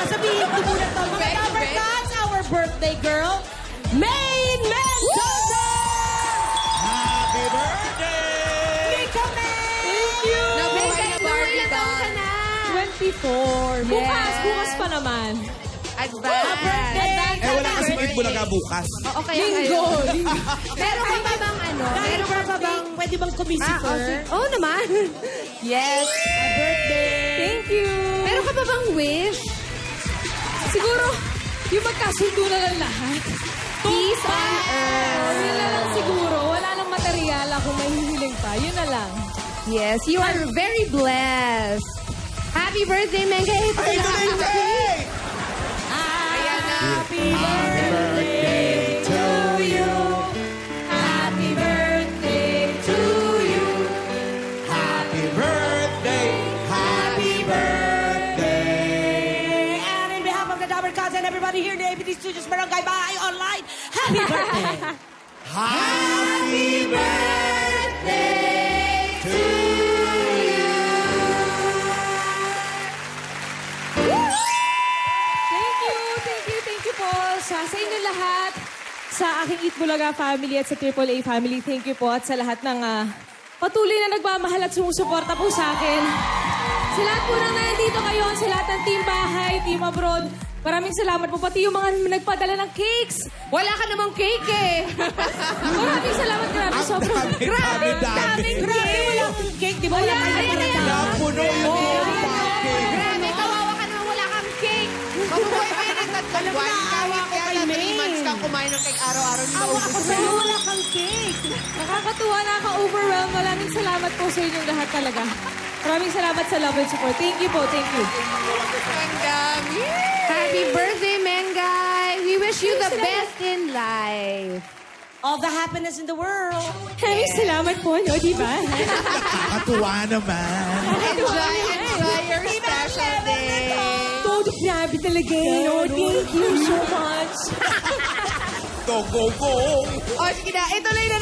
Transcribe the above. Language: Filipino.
Sabihin ko muna to. Mga number cats, our birthday girl, Maine Mendoza! Happy birthday! Mika May! Thank you! Nabuhay na Barbie doll. 24. Bukas pa naman. Advance. Wala kasi Bulaga bukas. Oo, kaya Linggo. Meron ka ba bang ano? Meron ka bang pwede bang kumisiper? Oo naman. Yes. Happy birthday! Thank you. Meron ka ba bang wish? Siguro, yung magkasundo na lang lahat. Peace on earth. Yun na lang siguro. Wala nang material kung may hihiling pa. Yun na lang. Yes, you are very blessed. Happy birthday, Mengay. Ay, birthday! Happy birthday to you. Happy birthday to you. Happy birthday! Happy birthday! And in behalf of the Dabber Cats and everybody here in the ABT Studios, Barangay Bahay Online, happy birthday! Happy birthday to you! Thank you po sa inyo lahat. Sa aking Eat Bulaga family at sa AAA family, thank you po. At sa lahat ng patuloy na nagmamahal at sumusuporta po sa akin. Sa lahat po na nandito ngayon, sa lahat ng team bahay, team abroad, maraming salamat po. Pati yung mga nagpadala ng cakes. Wala ka namang cake eh. Maraming salamat. Grabe, sobrang Dami. Grabe, wala akong cake, di ba? Wala Ayan. Napuno yung pancake. Grabe, kawawa ka naman wala kang cake. Mabubuhay pa yun ang tatlong buwan. naawa ko kay May. 3 months kang kumain ng cake araw-araw. Hindi Awa ko maubos sa'yo, wala kang cake. nakakatuwa, nakaka-overwhelm. Maraming salamat po sa inyong lahat talaga. Maraming salamat sa love and support. Thank you po, thank you. Happy birthday, Mengay. We wish you the best in life. All the happiness in the world. Maraming salamat po, no, di ba? Nakakatuwa naman. Enjoy your special day. Todo grabe talaga, no? Thank you so much. Go, go, go! O, sige na. Ituloy na